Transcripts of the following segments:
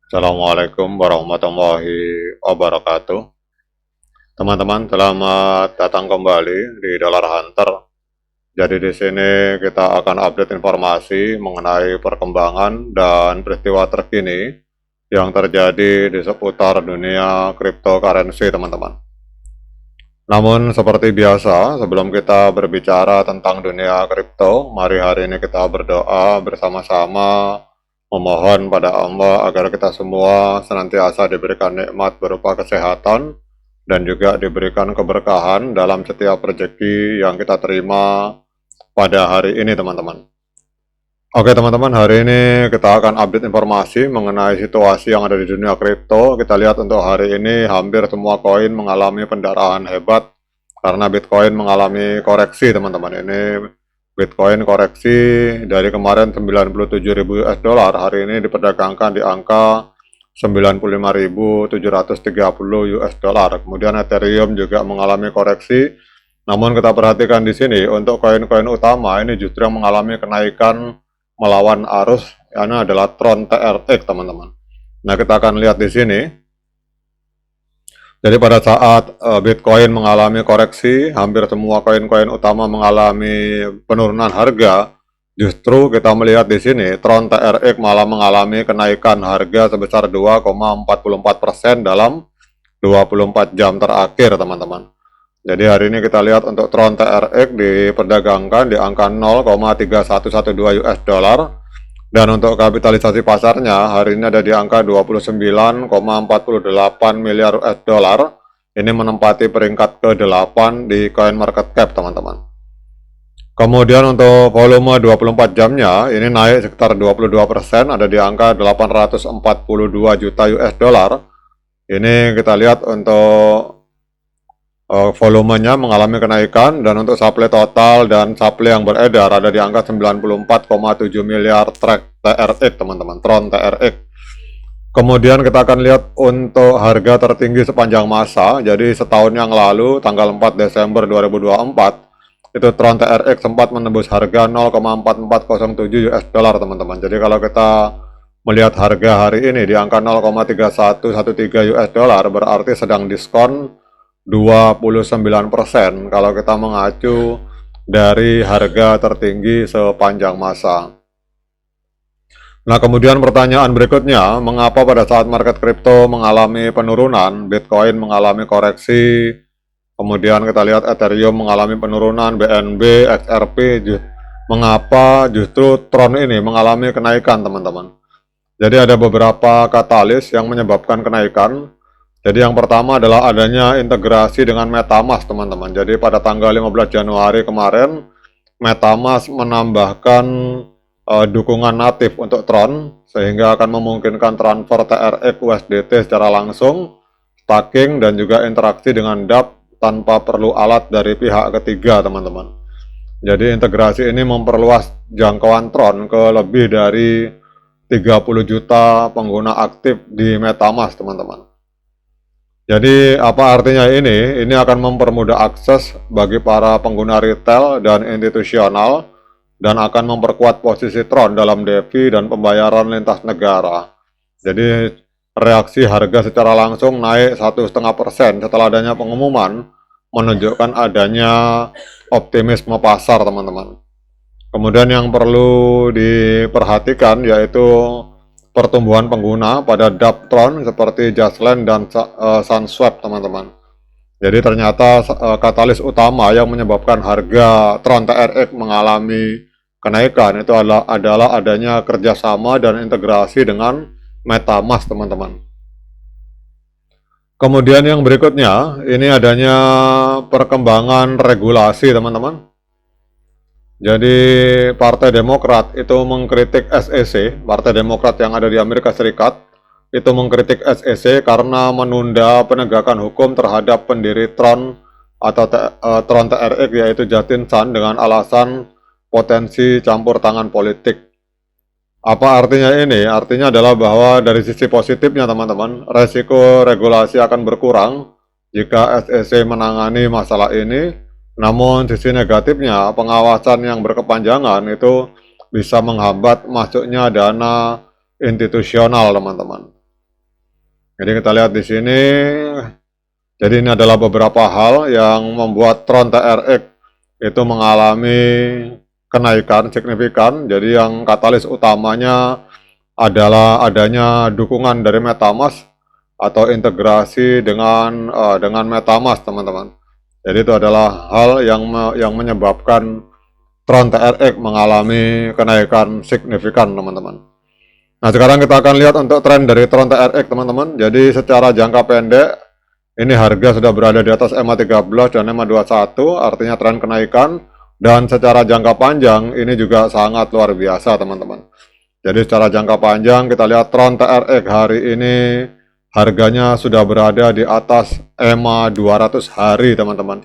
Assalamualaikum warahmatullahi wabarakatuh. Teman-teman, selamat datang kembali di Dollar Hunter. Jadi di sini kita akan update informasi mengenai perkembangan dan peristiwa terkini yang terjadi di seputar dunia cryptocurrency, teman-teman. Namun seperti biasa, sebelum kita berbicara tentang dunia kripto, mari hari ini kita berdoa bersama-sama memohon pada Allah agar kita semua senantiasa diberikan nikmat berupa kesehatan dan juga diberikan keberkahan dalam setiap rezeki yang kita terima pada hari ini, teman-teman. Oke teman-teman, hari ini kita akan update informasi mengenai situasi yang ada di dunia kripto. Kita lihat untuk hari ini hampir semua koin mengalami pendarahan hebat karena Bitcoin mengalami koreksi, teman-teman. Ini Bitcoin koreksi dari kemarin 97.000 US dollar, hari ini diperdagangkan di angka 95.730 US dollar. Kemudian Ethereum juga mengalami koreksi. Namun kita perhatikan di sini untuk koin-koin utama ini justru yang mengalami kenaikan melawan arus, ini adalah Tron TRX, teman-teman. Nah, kita akan lihat di sini. Jadi pada saat Bitcoin mengalami koreksi, hampir semua koin-koin utama mengalami penurunan harga. Justru kita melihat di sini, Tron TRX malah mengalami kenaikan harga sebesar 2,44% dalam 24 jam terakhir, teman-teman. Jadi hari ini kita lihat untuk Tron TRX diperdagangkan di angka 0,3112 US dollar. Dan untuk kapitalisasi pasarnya hari ini ada di angka 29,48 miliar US dollar. Ini menempati peringkat ke-8 di coin market cap, teman-teman. Kemudian untuk volume 24 jamnya ini naik sekitar 22%, ada di angka 842 juta US dollar. Ini kita lihat untuk volumenya mengalami kenaikan, dan untuk supply total dan supply yang beredar ada di angka 94,7 miliar TRX, teman-teman, Tron TRX. Kemudian kita akan lihat untuk harga tertinggi sepanjang masa. Jadi setahun yang lalu tanggal 4 Desember 2024 itu Tron TRX sempat menembus harga 0,4407 US dollar, teman-teman. Jadi kalau kita melihat harga hari ini di angka 0,3113 US dollar berarti sedang diskon 29% kalau kita mengacu dari harga tertinggi sepanjang masa. Nah, kemudian pertanyaan berikutnya, mengapa pada saat market kripto mengalami penurunan, Bitcoin mengalami koreksi, kemudian kita lihat Ethereum mengalami penurunan, BNB, XRP, mengapa justru Tron ini mengalami kenaikan, teman-teman? Jadi ada beberapa katalis yang menyebabkan kenaikan. Jadi yang pertama adalah adanya integrasi dengan MetaMask, teman-teman. Jadi pada tanggal 15 Januari kemarin, MetaMask menambahkan dukungan natif untuk Tron, sehingga akan memungkinkan transfer TRX USDT secara langsung, staking, dan juga interaksi dengan dApp tanpa perlu alat dari pihak ketiga, teman-teman. Jadi integrasi ini memperluas jangkauan Tron ke lebih dari 30 juta pengguna aktif di MetaMask, teman-teman. Jadi apa artinya ini? Ini akan mempermudah akses bagi para pengguna retail dan institusional dan akan memperkuat posisi Tron dalam DeFi dan pembayaran lintas negara. Jadi reaksi harga secara langsung naik 1,5% setelah adanya pengumuman, menunjukkan adanya optimisme pasar, teman-teman. Kemudian yang perlu diperhatikan yaitu pertumbuhan pengguna pada dApp Tron seperti Justland dan Sunswap, teman-teman. Jadi ternyata katalis utama yang menyebabkan harga Tron TRX mengalami kenaikan itu adalah adanya kerjasama dan integrasi dengan MetaMask, teman-teman. Kemudian yang berikutnya, ini adanya perkembangan regulasi, teman-teman. Jadi Partai Demokrat itu mengkritik SEC, Partai Demokrat yang ada di Amerika Serikat, itu mengkritik SEC karena menunda penegakan hukum terhadap pendiri Tron atau Tron TRX yaitu Justin Sun dengan alasan potensi campur tangan politik. Apa artinya ini? Artinya adalah bahwa dari sisi positifnya, teman-teman, resiko regulasi akan berkurang jika SEC menangani masalah ini. Namun sisi negatifnya, pengawasan yang berkepanjangan itu bisa menghambat masuknya dana institusional, teman-teman. Jadi kita lihat di sini. Jadi ini adalah beberapa hal yang membuat Tron TRX itu mengalami kenaikan signifikan. Jadi yang katalis utamanya adalah adanya dukungan dari MetaMask atau integrasi dengan MetaMask, teman-teman. Jadi itu adalah hal yang menyebabkan Tron TRX mengalami kenaikan signifikan, teman-teman. Nah, sekarang kita akan lihat untuk tren dari Tron TRX, teman-teman. Jadi secara jangka pendek, ini harga sudah berada di atas EMA 13 dan EMA 21, artinya tren kenaikan. Dan secara jangka panjang, ini juga sangat luar biasa, teman-teman. Jadi secara jangka panjang, kita lihat Tron TRX hari ini, harganya sudah berada di atas EMA 200 hari, teman-teman.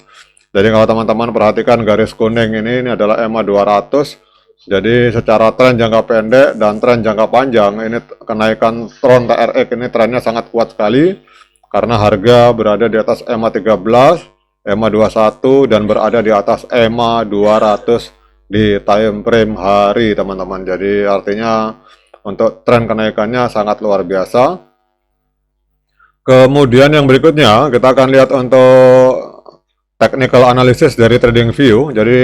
Jadi kalau teman-teman perhatikan garis kuning ini adalah EMA 200. Jadi secara tren jangka pendek dan tren jangka panjang, ini kenaikan Tron TRX ini trennya sangat kuat sekali. Karena harga berada di atas EMA 13, EMA 21, dan berada di atas EMA 200 di time frame hari, teman-teman. Jadi artinya untuk tren kenaikannya sangat luar biasa. Kemudian yang berikutnya, kita akan lihat untuk technical analysis dari TradingView. Jadi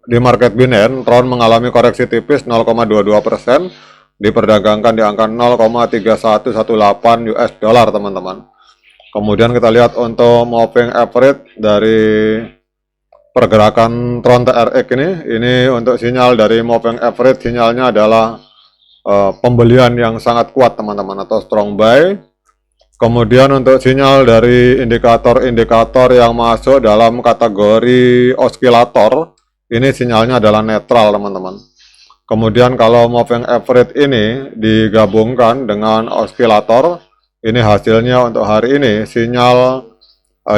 di market Binance, Tron mengalami koreksi tipis 0,22%, diperdagangkan di angka 0,3118 US dollar, teman-teman. Kemudian kita lihat untuk moving average dari pergerakan Tron TRX ini untuk sinyal dari moving average, sinyalnya adalah pembelian yang sangat kuat, teman-teman, atau strong buy. Kemudian untuk sinyal dari indikator-indikator yang masuk dalam kategori osilator, ini sinyalnya adalah netral, teman-teman. Kemudian kalau moving average ini digabungkan dengan osilator, ini hasilnya untuk hari ini, sinyal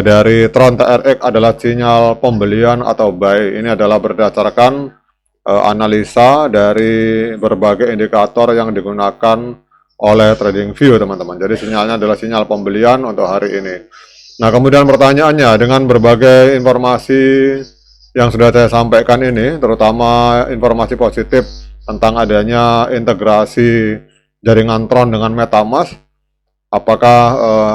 dari Tron TRX adalah sinyal pembelian atau buy. Ini adalah berdasarkan analisa dari berbagai indikator yang digunakan oleh TradingView, teman-teman. Jadi sinyalnya adalah sinyal pembelian untuk hari ini. Nah, kemudian pertanyaannya, dengan berbagai informasi yang sudah saya sampaikan ini, terutama informasi positif tentang adanya integrasi jaringan Tron dengan MetaMask, apakah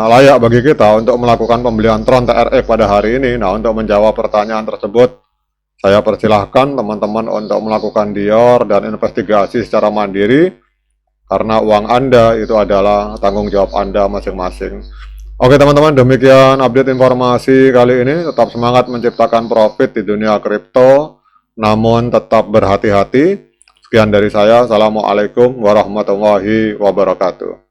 layak bagi kita untuk melakukan pembelian Tron TRX pada hari ini? Nah, untuk menjawab pertanyaan tersebut, saya persilahkan teman-teman untuk melakukan dior dan investigasi secara mandiri, karena uang Anda itu adalah tanggung jawab Anda masing-masing. Oke, teman-teman, demikian update informasi kali ini. Tetap semangat menciptakan profit di dunia kripto, namun tetap berhati-hati. Sekian dari saya. Assalamualaikum warahmatullahi wabarakatuh.